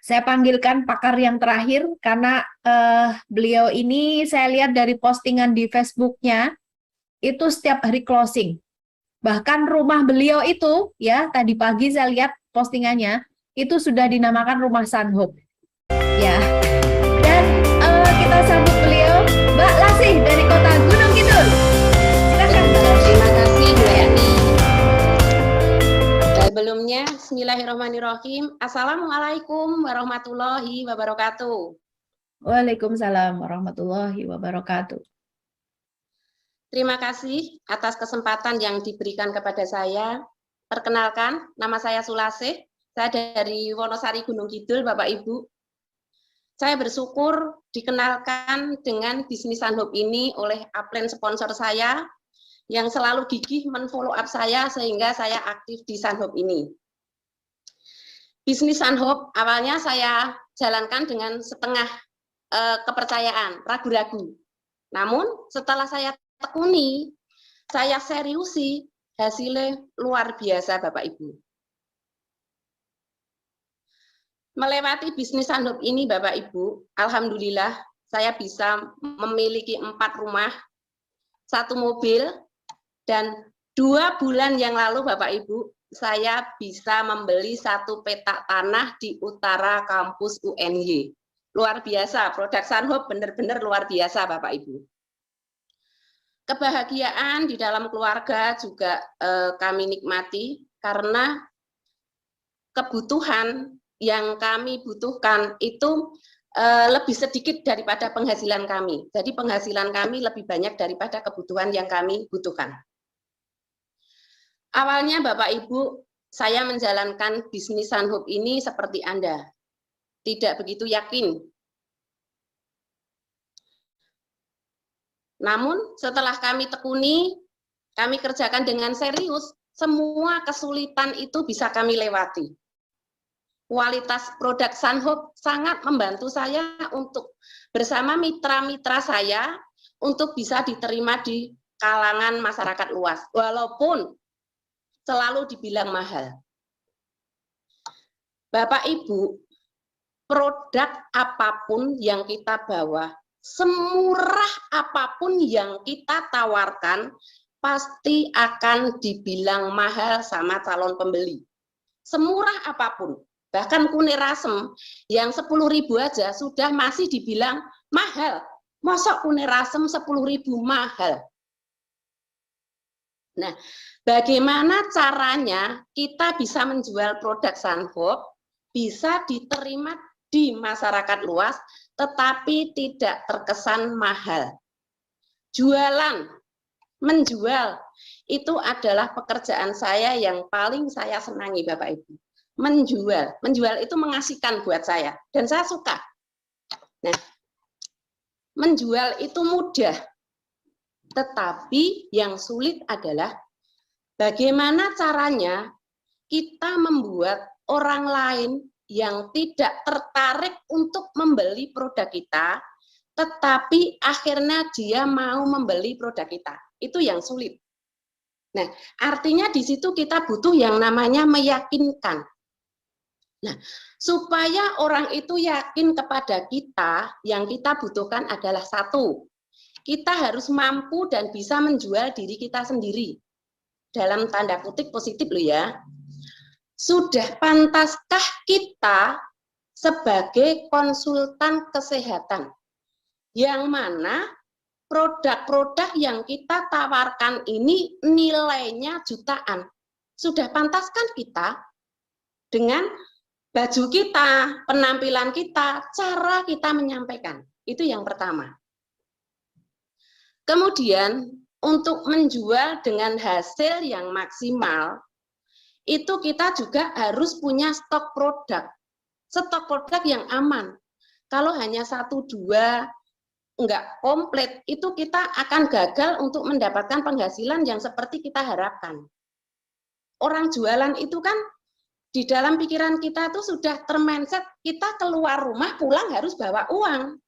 Saya panggilkan pakar yang terakhir karena beliau ini saya lihat dari postingan di Facebooknya itu setiap hari closing. Bahkan rumah beliau itu ya tadi pagi saya lihat postingannya itu sudah dinamakan rumah Sunhope. Ya. Dan kita sambut beliau, Mbak Lasih dari Kota Gunung Kidul. Silakan Mbak. Terima kasih Bu Yani. Sebelumnya, Bismillahirrahmanirrahim. Assalamualaikum warahmatullahi wabarakatuh. Waalaikumsalam warahmatullahi wabarakatuh. Terima kasih atas kesempatan yang diberikan kepada saya. Perkenalkan, nama saya Sulasih. Saya dari Wonosari Gunung Kidul, Bapak Ibu. Saya bersyukur dikenalkan dengan bisnis Sunhope ini oleh upline sponsor saya yang selalu gigih men-follow up saya sehingga saya aktif di Sunhope ini. Bisnis Sunhope awalnya saya jalankan dengan setengah kepercayaan, ragu-ragu. Namun setelah saya tekuni, saya seriusi, hasilnya luar biasa Bapak Ibu. Melewati bisnis Sunhope ini Bapak Ibu, alhamdulillah saya bisa memiliki 4 rumah, 1 mobil, dan 2 bulan yang lalu Bapak Ibu, saya bisa membeli 1 petak tanah di utara kampus UNY. Luar biasa, produk Sunhope benar-benar luar biasa Bapak Ibu. Kebahagiaan di dalam keluarga juga kami nikmati karena kebutuhan yang kami butuhkan itu lebih sedikit daripada penghasilan kami. Jadi penghasilan kami lebih banyak daripada kebutuhan yang kami butuhkan. Awalnya Bapak Ibu, saya menjalankan bisnis Sunhope ini seperti Anda. Tidak begitu yakin. Namun setelah kami tekuni, kami kerjakan dengan serius, semua kesulitan itu bisa kami lewati. Kualitas produk Sunhope sangat membantu saya untuk bersama mitra-mitra saya untuk bisa diterima di kalangan masyarakat luas, walaupun selalu dibilang mahal. Bapak Ibu, produk apapun yang kita bawa, semurah apapun yang kita tawarkan, pasti akan dibilang mahal sama calon pembeli. Semurah apapun. Bahkan kunir asem yang 10.000 aja sudah masih dibilang mahal. Mosok kunir asem 10.000 mahal. Nah, bagaimana caranya kita bisa menjual produk Sunhope bisa diterima di masyarakat luas, tetapi tidak terkesan mahal. Jualan, menjual, itu adalah pekerjaan saya yang paling saya senangi Bapak Ibu. Menjual itu mengasihkan buat saya dan saya suka. Nah, menjual itu mudah, tetapi yang sulit adalah bagaimana caranya kita membuat orang lain yang tidak tertarik untuk membeli produk kita, tetapi akhirnya dia mau membeli produk kita. Itu yang sulit. Nah, artinya di situ kita butuh yang namanya meyakinkan. Nah, supaya orang itu yakin kepada kita, yang kita butuhkan adalah 1, kita harus mampu dan bisa menjual diri kita sendiri. Dalam tanda kutip positif loh ya. Sudah pantaskah kita sebagai konsultan kesehatan, yang mana produk-produk yang kita tawarkan ini nilainya jutaan. Sudah pantaskah kita dengan baju kita, penampilan kita, cara kita menyampaikan. Itu yang pertama. Kemudian, untuk menjual dengan hasil yang maksimal, itu kita juga harus punya stok produk. Stok produk yang aman. Kalau hanya 1, 2, enggak komplit, itu kita akan gagal untuk mendapatkan penghasilan yang seperti kita harapkan. Orang jualan itu kan di dalam pikiran kita tuh sudah termindset, kita keluar rumah pulang harus bawa uang.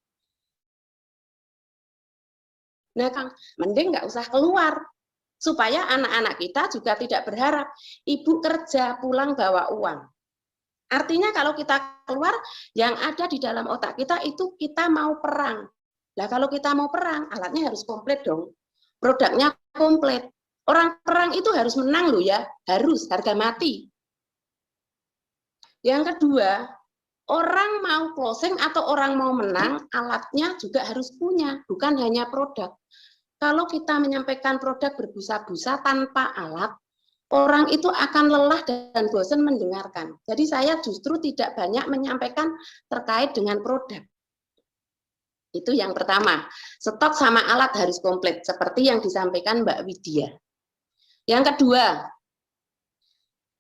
Nah, Kang, mending nggak usah keluar. Supaya anak-anak kita juga tidak berharap, ibu kerja pulang bawa uang. Artinya kalau kita keluar, yang ada di dalam otak kita itu kita mau perang. Nah, kalau kita mau perang, alatnya harus komplit dong. Produknya komplit. Orang perang itu harus menang loh ya, harus, harga mati. Yang kedua, orang mau closing atau orang mau menang, alatnya juga harus punya, bukan hanya produk. Kalau kita menyampaikan produk berbusa-busa tanpa alat, orang itu akan lelah dan bosan mendengarkan. Jadi saya justru tidak banyak menyampaikan terkait dengan produk. Itu yang pertama, stok sama alat harus komplit, seperti yang disampaikan Mbak Widya. Yang kedua,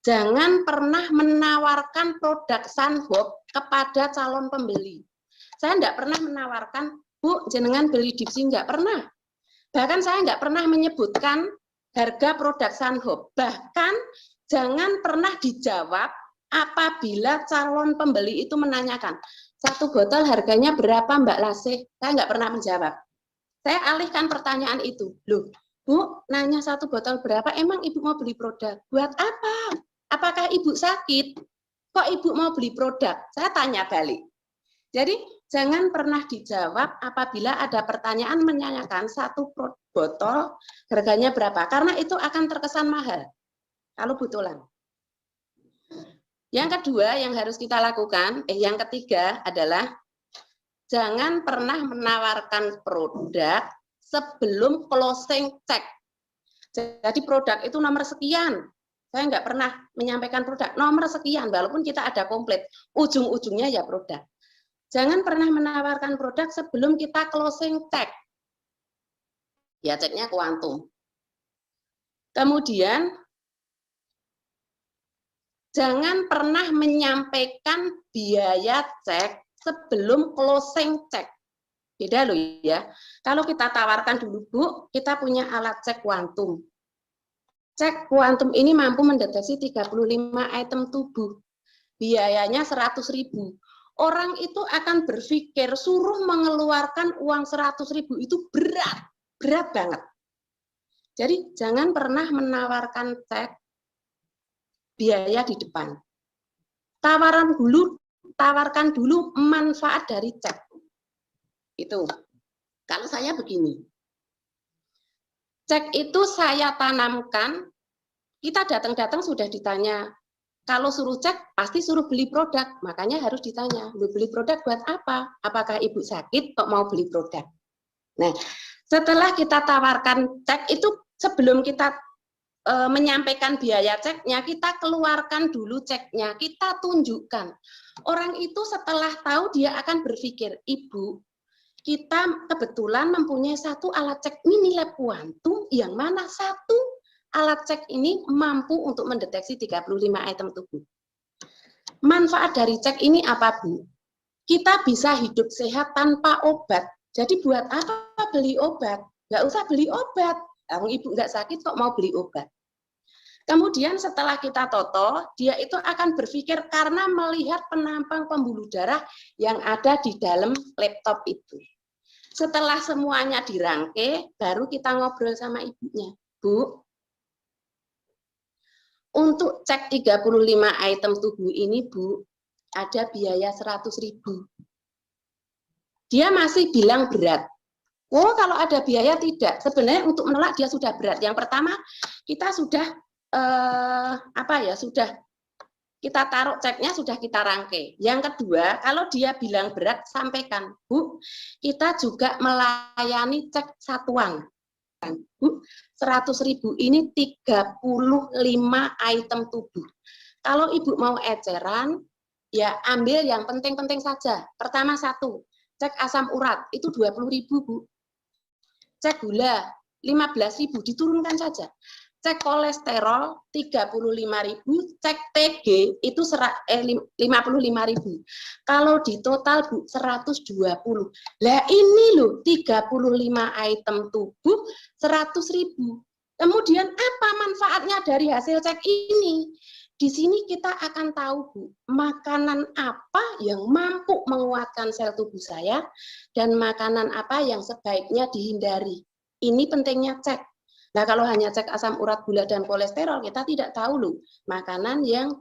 jangan pernah menawarkan produk Sunhope kepada calon pembeli. Saya tidak pernah menawarkan, Bu, jenengan beli Dipsy, nggak pernah. Bahkan saya nggak pernah menyebutkan harga produk Sunhope. Bahkan jangan pernah dijawab apabila calon pembeli itu menanyakan, satu botol harganya berapa Mbak Lasih? Saya nggak pernah menjawab. Saya alihkan pertanyaan itu. Loh, Bu, nanya satu botol berapa, emang Ibu mau beli produk? Buat apa? Apakah Ibu sakit? Kok Ibu mau beli produk? Saya tanya balik. Jadi, jangan pernah dijawab apabila ada pertanyaan menanyakan satu botol harganya berapa, karena itu akan terkesan mahal kalau betulan. Yang kedua yang harus kita lakukan, yang ketiga adalah jangan pernah menawarkan produk sebelum closing check. Jadi produk itu nomor sekian. Saya nggak pernah menyampaikan produk nomor sekian, walaupun kita ada komplit. Ujung-ujungnya ya produk. Jangan pernah menawarkan produk sebelum kita closing check. Ya, ceknya kuantum. Kemudian, jangan pernah menyampaikan biaya cek sebelum closing check. Beda loh ya. Kalau kita tawarkan dulu, Bu, kita punya alat cek kuantum. Cek kuantum ini mampu mendeteksi 35 item tubuh. Biayanya 100.000. Orang itu akan berpikir suruh mengeluarkan uang 100.000 itu berat banget. Jadi jangan pernah menawarkan cek biaya di depan. Tawarkan dulu manfaat dari cek. Itu. Kalau saya begini. Cek itu saya tanamkan, kita datang-datang sudah ditanya, kalau suruh cek, pasti suruh beli produk. Makanya harus ditanya, beli produk buat apa? Apakah Ibu sakit kok mau beli produk? Nah, setelah kita tawarkan cek itu, sebelum kita menyampaikan biaya ceknya, kita keluarkan dulu ceknya, kita tunjukkan. Orang itu setelah tahu, dia akan berpikir, Ibu, kita kebetulan mempunyai satu alat cek mini lab kuantum, yang mana satu alat cek ini mampu untuk mendeteksi 35 item tubuh. Manfaat dari cek ini apa, Bu? Kita bisa hidup sehat tanpa obat. Jadi buat apa beli obat? Nggak usah beli obat. Ibu nggak sakit kok mau beli obat. Kemudian setelah kita toto, dia itu akan berpikir karena melihat penampang pembuluh darah yang ada di dalam laptop itu. Setelah semuanya dirangkai, baru kita ngobrol sama ibunya. Bu, untuk cek 35 item tubuh ini, Bu, ada biaya 100.000. Dia masih bilang berat. Oh, kalau ada biaya tidak. Sebenarnya untuk menolak dia sudah berat. Yang pertama, kita sudah sudah kita taruh ceknya, sudah kita rangkai. Yang kedua, kalau dia bilang berat, sampaikan, Bu, kita juga melayani cek satuan. Bu, 100.000 ini 35 item tubuh. Kalau Ibu mau eceran, ya ambil yang penting-penting saja. Pertama satu, cek asam urat, itu 20.000, Bu. Cek gula, 15.000, diturunkan saja. Cek kolesterol, 35.000, cek TG, itu 55.000. Kalau di total, Bu, 120. Lah ini loh, 35 item tubuh, 100.000. Kemudian apa manfaatnya dari hasil cek ini? Di sini kita akan tahu, Bu, makanan apa yang mampu menguatkan sel tubuh saya, dan makanan apa yang sebaiknya dihindari. Ini pentingnya cek. Nah, kalau hanya cek asam urat, gula, dan kolesterol, kita tidak tahu loh makanan yang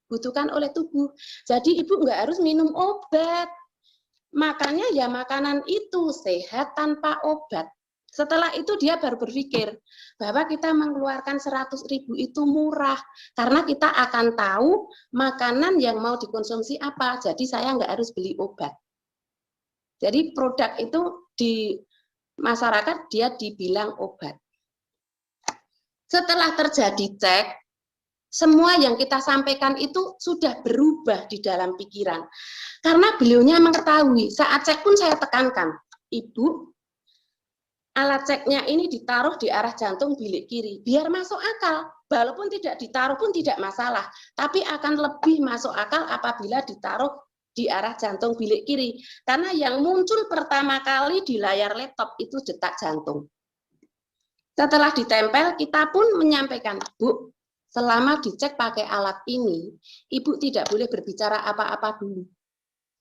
dibutuhkan oleh tubuh. Jadi ibu nggak harus minum obat. Makanya ya makanan itu sehat tanpa obat. Setelah itu dia baru berpikir bahwa kita mengeluarkan 100.000 itu murah karena kita akan tahu makanan yang mau dikonsumsi apa. Jadi saya nggak harus beli obat. Jadi produk itu di masyarakat dia dibilang obat. Setelah terjadi cek, semua yang kita sampaikan itu sudah berubah di dalam pikiran. Karena beliaunya mengetahui, saat cek pun saya tekankan, Ibu, alat ceknya ini ditaruh di arah jantung bilik kiri, biar masuk akal. Walaupun tidak ditaruh pun tidak masalah, tapi akan lebih masuk akal apabila ditaruh di arah jantung bilik kiri. Karena yang muncul pertama kali di layar laptop itu detak jantung. Setelah ditempel, kita pun menyampaikan, Bu, selama dicek pakai alat ini, Ibu tidak boleh berbicara apa-apa dulu,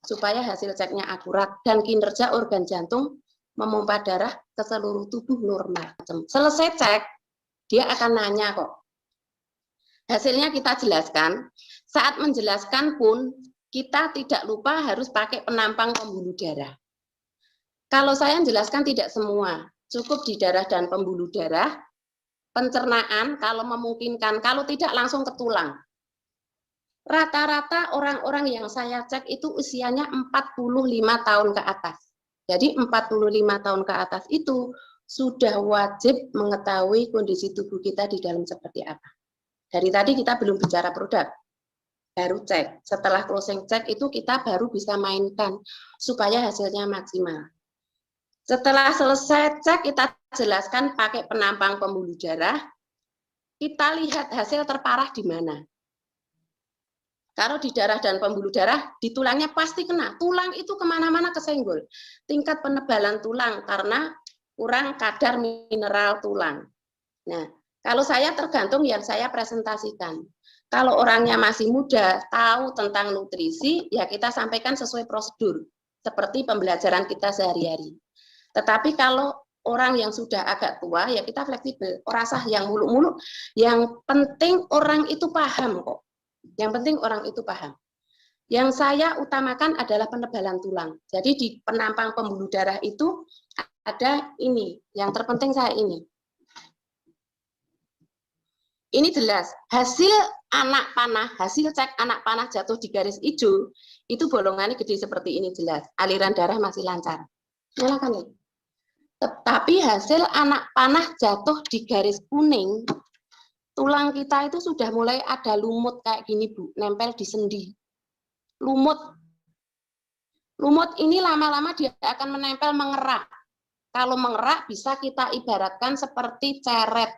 supaya hasil ceknya akurat dan kinerja organ jantung memompa darah ke seluruh tubuh normal. Selesai cek, dia akan nanya kok. Hasilnya kita jelaskan. Saat menjelaskan pun, kita tidak lupa harus pakai penampang pembuluh darah. Kalau saya menjelaskan tidak semua, cukup di darah dan pembuluh darah, pencernaan kalau memungkinkan, kalau tidak langsung ke tulang. Rata-rata orang-orang yang saya cek itu usianya 45 tahun ke atas. Jadi 45 tahun ke atas itu sudah wajib mengetahui kondisi tubuh kita di dalam seperti apa. Dari tadi kita belum bicara produk, baru cek. Setelah closing cek itu kita baru bisa mainkan supaya hasilnya maksimal. Setelah selesai cek kita jelaskan pakai penampang pembuluh darah, kita lihat hasil terparah di mana. Kalau di darah dan pembuluh darah, di tulangnya pasti kena. Tulang itu kemana-mana kesenggol. Tingkat penebalan tulang karena kurang kadar mineral tulang. Nah, kalau saya tergantung yang saya presentasikan. Kalau orangnya masih muda, tahu tentang nutrisi, ya kita sampaikan sesuai prosedur. Seperti pembelajaran kita sehari-hari. Tetapi kalau orang yang sudah agak tua, ya kita fleksibel. Ora usah yang muluk-muluk. Yang penting orang itu paham kok. Yang penting orang itu paham. Yang saya utamakan adalah penebalan tulang. Jadi di penampang pembuluh darah itu ada ini. Yang terpenting saya ini. Ini jelas. Hasil anak panah, hasil cek anak panah jatuh di garis hijau, itu bolongannya gede seperti ini jelas. Aliran darah masih lancar. Nyalakan nih. Tetapi hasil anak panah jatuh di garis kuning, tulang kita itu sudah mulai ada lumut kayak gini, Bu, nempel di sendi. Lumut. Lumut ini lama-lama dia akan menempel, mengerak. Kalau mengerak bisa kita ibaratkan seperti ceret.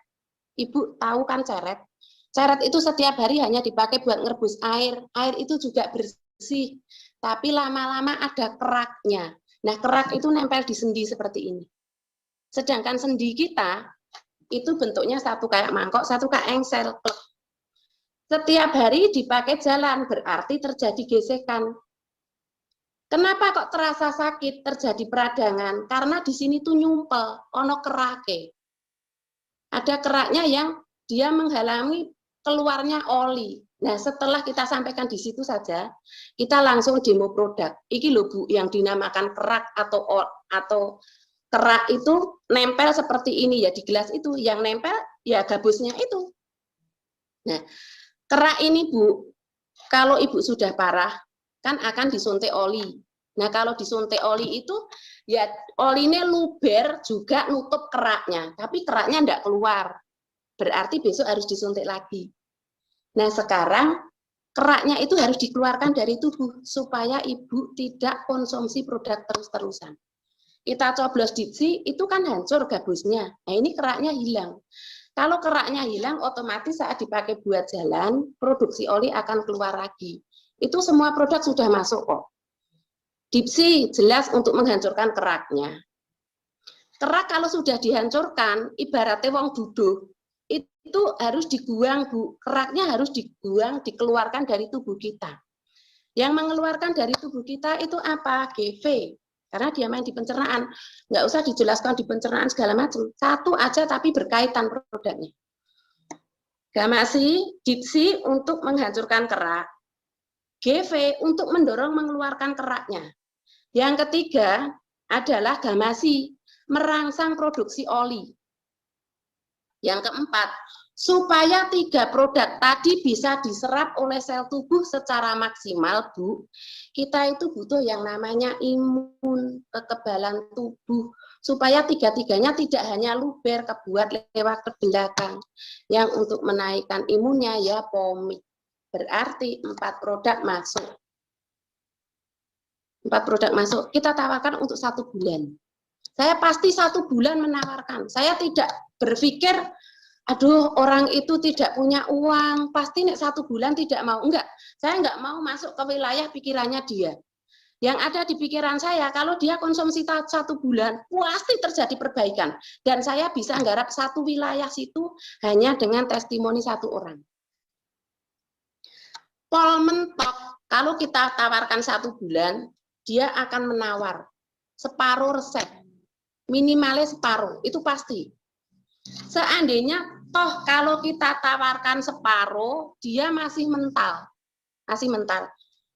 Ibu tahu kan ceret? Ceret itu setiap hari hanya dipakai buat ngerebus air. Air itu juga bersih. Tapi lama-lama ada keraknya. Nah, kerak itu nempel di sendi seperti ini. Sedangkan sendi kita itu bentuknya satu kayak mangkok, satu kayak engsel. Setiap hari dipakai jalan, berarti terjadi gesekan. Kenapa kok terasa sakit, terjadi peradangan? Karena di sini tuh nyumpel, ono kerake. Ada keraknya yang dia menghalangi keluarnya oli. Nah, setelah kita sampaikan di situ saja, kita langsung demo produk. Iki loh Bu, yang dinamakan kerak atau kerak itu nempel seperti ini ya di gelas itu, yang nempel ya gabusnya itu. Nah, kerak ini Bu, kalau Ibu sudah parah kan akan disuntik oli. Nah, kalau disuntik oli itu ya olinya luber juga nutup keraknya, tapi keraknya enggak keluar. Berarti besok harus disuntik lagi. Nah, sekarang keraknya itu harus dikeluarkan dari tubuh supaya Ibu tidak konsumsi produk terus-terusan. Kita coblos dipsi, itu kan hancur gabusnya. Nah, ini keraknya hilang. Kalau keraknya hilang, otomatis saat dipakai buat jalan, produksi oli akan keluar lagi. Itu semua produk sudah masuk kok. Dipsi jelas untuk menghancurkan keraknya. Kerak kalau sudah dihancurkan, ibaratnya wong duduh, itu harus dibuang, Bu. Keraknya harus dibuang, dikeluarkan dari tubuh kita. Yang mengeluarkan dari tubuh kita itu apa? GV. Karena dia main di pencernaan. Nggak usah dijelaskan di pencernaan segala macam. Satu aja tapi berkaitan produknya. Gamasi, dipsi untuk menghancurkan kerak. GV untuk mendorong mengeluarkan keraknya. Yang ketiga adalah gamasi, merangsang produksi oli. Yang keempat, supaya 3 produk tadi bisa diserap oleh sel tubuh secara maksimal, Bu, kita itu butuh yang namanya imun, kekebalan tubuh, supaya 3-tiganya tidak hanya luber, kebuat lewat ke belakang. Yang untuk menaikkan imunnya ya pomik. Berarti 4 produk masuk. 4 produk masuk, kita tawarkan untuk 1 bulan. Saya pasti 1 bulan menawarkan. Saya tidak berpikir, aduh orang itu tidak punya uang, pasti nek 1 bulan tidak mau. Enggak, saya enggak mau masuk ke wilayah pikirannya dia. Yang ada di pikiran saya, kalau dia konsumsi 1 bulan, pasti terjadi perbaikan. Dan saya bisa nggarap 1 wilayah situ hanya dengan testimoni 1 orang. Pol mentok, kalau kita tawarkan 1 bulan, dia akan menawar separuh resep. Minimalnya separuh, itu pasti. Seandainya toh kalau kita tawarkan separuh, dia masih mental.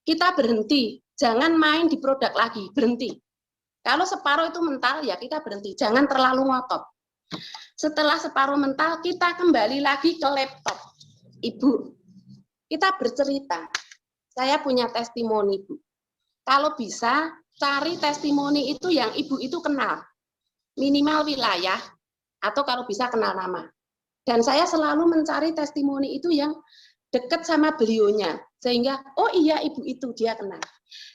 Kita berhenti, jangan main di produk lagi, berhenti. Kalau separuh itu mental, ya kita berhenti, jangan terlalu ngotot. Setelah separuh mental, kita kembali lagi ke laptop. Ibu, kita bercerita. Saya punya testimoni, Bu. Kalau bisa, cari testimoni itu yang ibu itu kenal. Minimal wilayah, atau kalau bisa kenal nama. Dan saya selalu mencari testimoni itu yang dekat sama beliaunya. Sehingga, oh iya ibu itu, dia kenal.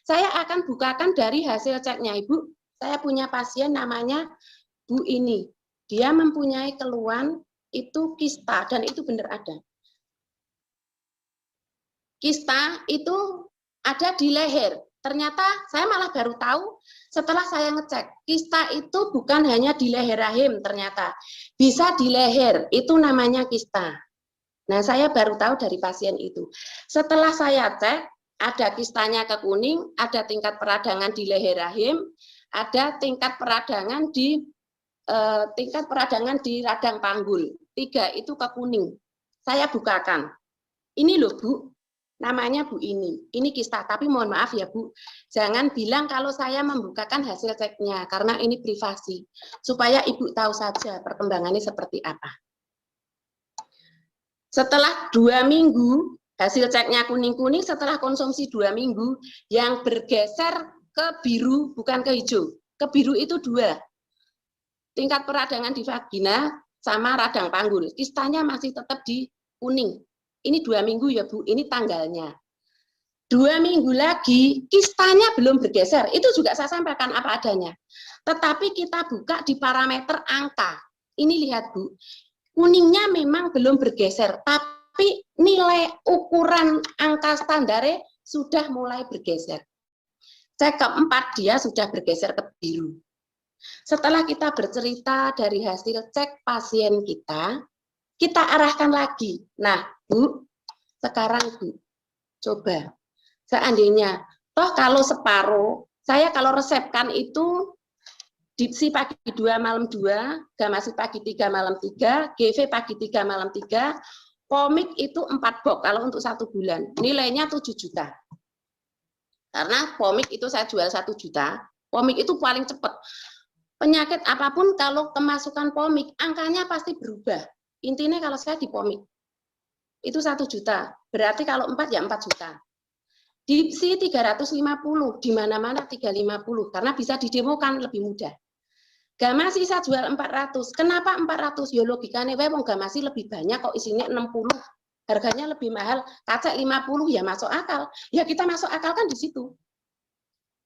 Saya akan bukakan dari hasil ceknya, Ibu. Saya punya pasien namanya Bu ini. Dia mempunyai keluhan itu kista, dan itu benar ada. Kista itu ada di leher. Ternyata saya malah baru tahu setelah saya ngecek. Kista itu bukan hanya di leher rahim ternyata. Bisa di leher, itu namanya kista. Nah, saya baru tahu dari pasien itu. Setelah saya cek, ada kistanya ke kuning, ada tingkat peradangan di leher rahim, ada tingkat peradangan di radang panggul. 3 itu ke kuning. Saya bukakan. Ini loh, Bu. Namanya Bu ini kista, tapi mohon maaf ya Bu, jangan bilang kalau saya membukakan hasil ceknya, karena ini privasi, supaya Ibu tahu saja perkembangannya seperti apa. Setelah 2 minggu, hasil ceknya kuning-kuning, setelah konsumsi 2 minggu, yang bergeser ke biru, bukan ke hijau, ke biru itu 2, tingkat peradangan di vagina sama radang panggul, kistanya masih tetap di kuning. Ini 2 minggu ya Bu, ini tanggalnya. 2 minggu lagi, kistanya belum bergeser. Itu juga saya sampaikan apa adanya. Tetapi kita buka di parameter angka. Ini lihat Bu, kuningnya memang belum bergeser, tapi nilai ukuran angka standarnya sudah mulai bergeser. Cek keempat, dia sudah bergeser ke biru. Setelah kita bercerita dari hasil cek pasien kita arahkan lagi. Nah, Bu, sekarang Bu, coba. Seandainya, toh kalau separuh, saya kalau resepkan itu, dipsi pagi 2 malam 2, gamasi pagi 3 malam 3, GV pagi 3 malam 3, komik itu 4 box kalau untuk 1 bulan. Nilainya 7 juta. Karena komik itu saya jual 1 juta, komik itu paling cepat. Penyakit apapun kalau kemasukan komik, angkanya pasti berubah. Intinya kalau saya di pomik, itu 1 juta. Berarti kalau 4 ya 4 juta. Dipsi 350, di mana-mana 350, karena bisa didemokan lebih mudah. Gamasi saya jual 400. Kenapa 400? Ya logikanya, wong gamasi lebih banyak kok isinya 60. Harganya lebih mahal, kacek 50 ya masuk akal. Ya kita masuk akal kan di situ.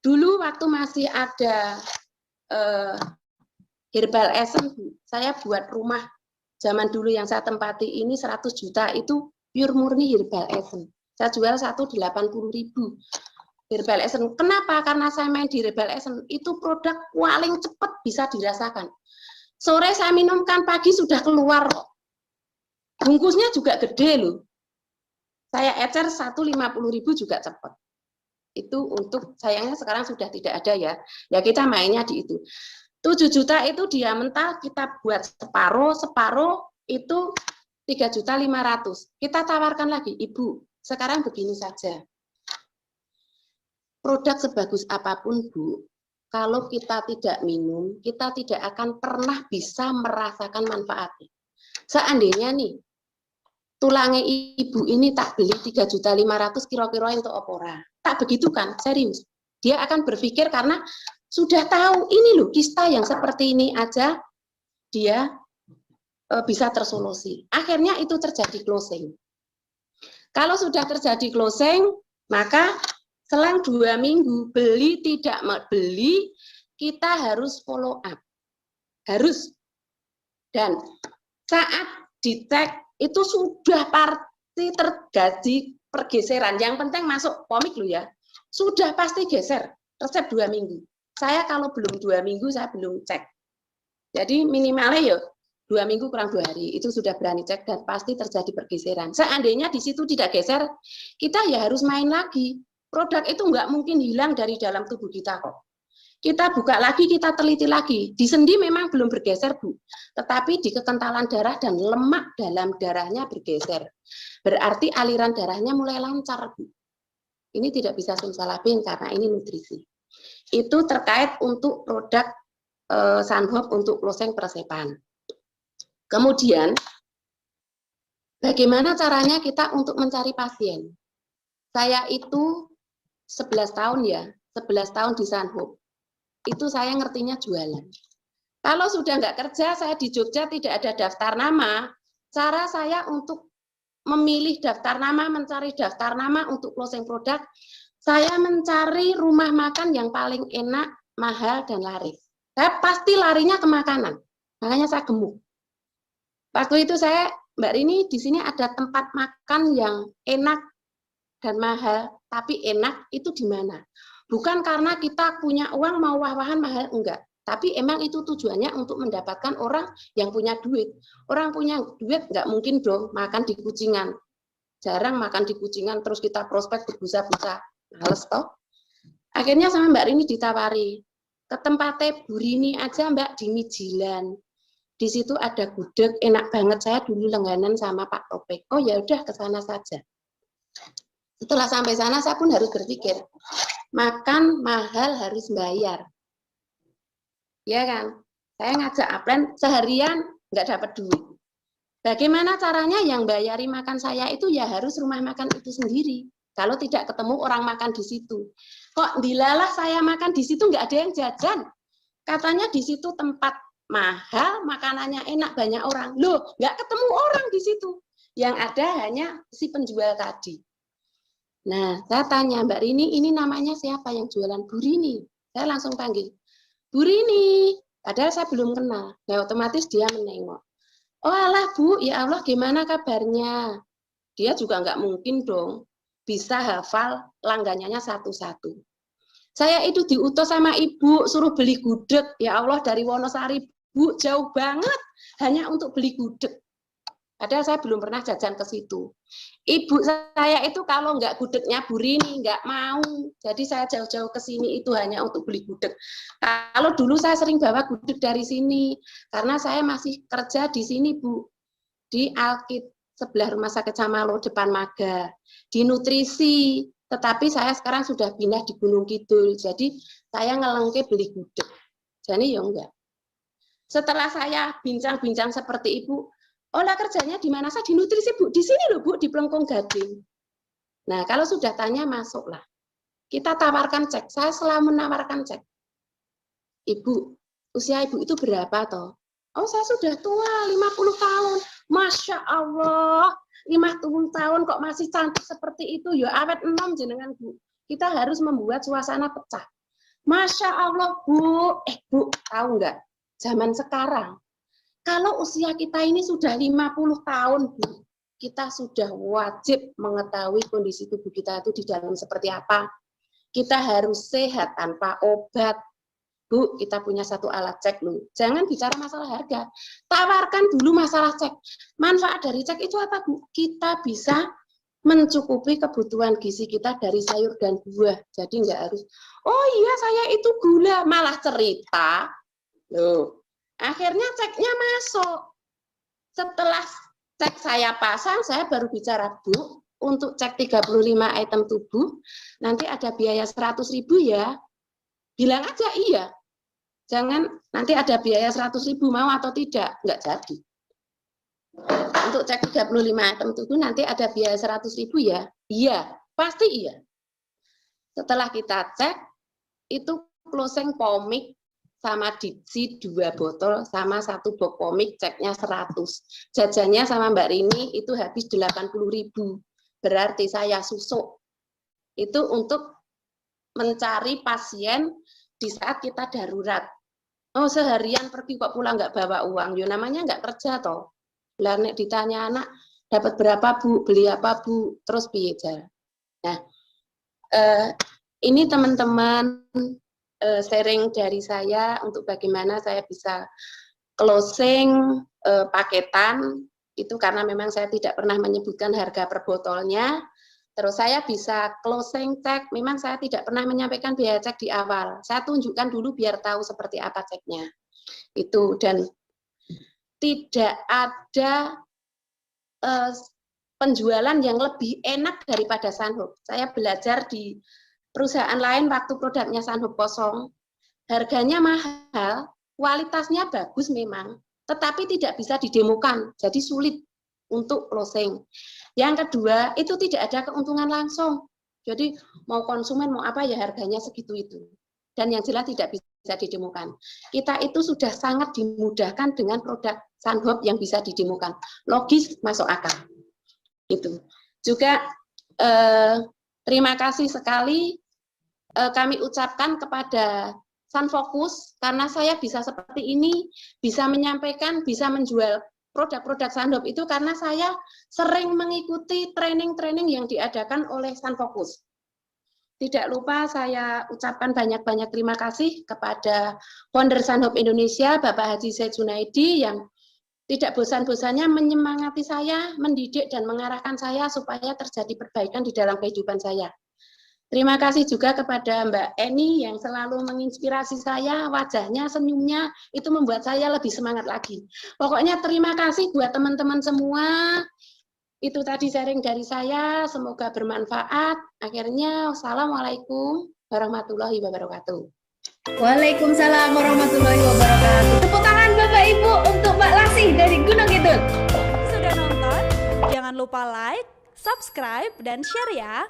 Dulu waktu masih ada herbal essence, saya buat rumah zaman dulu yang saya tempati ini 100 juta itu pure murni herbal essence. Saya jual 180.000 herbal essence. Kenapa? Karena saya main di herbal essence itu produk paling cepat bisa dirasakan. Sore saya minumkan, pagi sudah keluar kok. Bungkusnya juga gede loh. Saya ecer 150.000 juga cepat. Itu untuk, sayangnya sekarang sudah tidak ada ya. Ya kita mainnya di itu. 7 juta itu dia mental, kita buat separuh itu 3.500.000. Kita tawarkan lagi, Ibu, sekarang begini saja. produk sebagus apapun, Bu, kalau kita tidak minum, kita tidak akan pernah bisa merasakan manfaatnya. Seandainya nih, tulangnya ibu ini tak beli 3.500.000 kira-kira untuk opora. Tak begitu kan, serius. Dia akan berpikir karena sudah tahu ini loh kista yang seperti ini aja dia bisa tersolusi. Akhirnya itu terjadi closing. Kalau sudah terjadi closing, maka selang 2 minggu beli tidak beli, kita harus follow up. Harus. Dan saat dicek itu sudah pasti terjadi pergeseran. Yang penting masuk komik loh ya. Sudah pasti geser. Resep 2 minggu. Saya kalau belum 2 minggu saya belum cek. Jadi minimalnya ya 2 minggu kurang 2 hari, itu sudah berani cek dan pasti terjadi pergeseran. Seandainya di situ tidak geser, kita ya harus main lagi. Produk itu nggak mungkin hilang dari dalam tubuh kita kok. Kita buka lagi, kita teliti lagi. Di sendi memang belum bergeser, Bu. Tetapi di kekentalan darah dan lemak dalam darahnya bergeser. Berarti aliran darahnya mulai lancar, Bu. Ini tidak bisa simsalabim karena ini nutrisi. Itu terkait untuk produk Sunhope untuk closing persepan. Kemudian, bagaimana caranya kita untuk mencari pasien? Saya itu 11 tahun ya, 11 tahun di Sunhope. Itu saya ngertinya jualan. Kalau sudah nggak kerja, saya di Jogja tidak ada daftar nama. Cara saya untuk memilih daftar nama, mencari daftar nama untuk closing produk, saya mencari rumah makan yang paling enak, mahal, dan laris. Saya pasti larinya ke makanan, makanya saya gemuk. Waktu itu saya, Mbak Rini, di sini ada tempat makan yang enak dan mahal, tapi enak itu di mana? Bukan karena kita punya uang mau wah-wahan mahal, enggak. Tapi emang itu tujuannya untuk mendapatkan orang yang punya duit. Orang punya duit nggak mungkin dong makan di Kucingan. Jarang makan di Kucingan, terus kita prospek berbusa-busa. Males toh. Akhirnya sama Mbak Rini ditawari, ke tempatnya Bu Rini aja Mbak, di Mijilan. Di situ ada gudeg, enak banget. Saya dulu langganan sama Pak Topek. Oh ya udah ke sana saja. Setelah sampai sana saya pun harus berpikir, makan mahal harus bayar. Ya kan? Saya ngajak aplen seharian nggak dapat duit. Bagaimana caranya yang bayari makan saya itu ya harus rumah makan itu sendiri. Kalau tidak ketemu orang makan di situ. Kok dilalah saya makan di situ nggak ada yang jajan. Katanya di situ tempat mahal, makanannya enak, banyak orang. Loh, nggak ketemu orang di situ. Yang ada hanya si penjual tadi. Nah, saya tanya, Mbak Rini, ini namanya siapa yang jualan? Bu Rini. Saya langsung panggil, Bu Rini. Padahal saya belum kenal. Nah, otomatis dia menengok. Oh alah Bu, ya Allah gimana kabarnya? Dia juga nggak mungkin dong bisa hafal langganannya satu-satu. Saya itu diutus sama ibu, suruh beli gudeg. Ya Allah, dari Wonosari, Bu, jauh banget. Hanya untuk beli gudeg. Padahal saya belum pernah jajan ke situ. Ibu saya itu kalau nggak gudegnya Bu Rini, nggak mau. Jadi saya jauh-jauh ke sini itu hanya untuk beli gudeg. Kalau dulu saya sering bawa gudeg dari sini. Karena saya masih kerja di sini, Bu. Di Alkit, sebelah Rumah Sakit Samalo, depan Maga. Di nutrisi. Tetapi saya sekarang sudah pindah di Gunung Kidul. Jadi saya ngelengke beli gudeg. Jadi ya enggak. Setelah saya bincang-bincang seperti ibu, olah kerjanya di mana? Saya di nutrisi, Bu. Di sini loh, Bu, di Plengkong Gading. Nah, kalau sudah tanya, masuklah. Kita tawarkan cek. Saya selalu menawarkan cek. Ibu, usia ibu itu berapa toh? Oh, saya sudah tua, 50 tahun. Masya Allah, 50 tahun kok masih cantik seperti itu. Ya awet enom jenengan, Bu. Kita harus membuat suasana pecah. Masya Allah, Bu. Bu, tahu nggak? Zaman sekarang, kalau usia kita ini sudah 50 tahun, Bu, kita sudah wajib mengetahui kondisi tubuh kita itu di dalam seperti apa. Kita harus sehat tanpa obat. Bu, kita punya satu alat cek loh. Jangan bicara masalah harga. Tawarkan dulu masalah cek. Manfaat dari cek itu apa, Bu? Kita bisa mencukupi kebutuhan gizi kita dari sayur dan buah. Jadi nggak harus, oh iya saya itu gula, malah cerita. Loh, akhirnya ceknya masuk. Setelah cek saya pasang, saya baru bicara, Bu, untuk cek 35 item tubuh, nanti ada biaya 100.000 ya, bilang aja iya. Jangan nanti ada biaya 100.000 mau atau tidak, nggak jadi. Untuk cek 35 item tubuh nanti ada biaya 100.000 ya, iya, pasti iya. Setelah kita cek, itu closing pomik sama dipsi 2 botol sama 1 box pomik ceknya 100. Jajannya sama Mbak Rini itu habis 80.000. Berarti saya susuk. Itu untuk mencari pasien di saat kita darurat. Oh, seharian pergi kok pulang nggak bawa uang. Ya namanya nggak kerja toh. Lah nek ditanya anak dapat berapa Bu, beli apa Bu, terus piye jar. Nah, ini teman-teman sharing dari saya untuk bagaimana saya bisa closing paketan itu karena memang saya tidak pernah menyebutkan harga per botolnya. Terus saya bisa closing cek, memang saya tidak pernah menyampaikan biaya cek di awal. Saya tunjukkan dulu biar tahu seperti apa ceknya. Itu dan tidak ada penjualan yang lebih enak daripada Sunhope. Saya belajar di perusahaan lain waktu produknya Sunhope kosong, harganya mahal, kualitasnya bagus memang, tetapi tidak bisa didemokan, jadi sulit untuk closing. Yang kedua, itu tidak ada keuntungan langsung. Jadi mau konsumen mau apa ya harganya segitu itu. Dan yang jelas tidak bisa didemokan. Kita itu sudah sangat dimudahkan dengan produk Sunhope yang bisa didemokan. Logis, masuk akal. Itu. Juga terima kasih sekali kami ucapkan kepada Sunfocus karena saya bisa seperti ini, bisa menyampaikan, bisa menjual produk-produk Sunhope itu karena saya sering mengikuti training-training yang diadakan oleh Sunfocus. Tidak lupa saya ucapkan banyak-banyak terima kasih kepada founder Sunhope Indonesia, Bapak Haji Zaid Junaidi yang tidak bosan-bosannya menyemangati saya, mendidik dan mengarahkan saya supaya terjadi perbaikan di dalam kehidupan saya. Terima kasih juga kepada Mbak Eni yang selalu menginspirasi saya, wajahnya, senyumnya, itu membuat saya lebih semangat lagi. Pokoknya terima kasih buat teman-teman semua. Itu tadi sharing dari saya, semoga bermanfaat. Akhirnya, wassalamualaikum warahmatullahi wabarakatuh. Waalaikumsalam warahmatullahi wabarakatuh. Tepuk tangan Bapak Ibu untuk Mbak Lasih dari Gunung Kidul. Sudah nonton? Jangan lupa like, subscribe, dan share ya.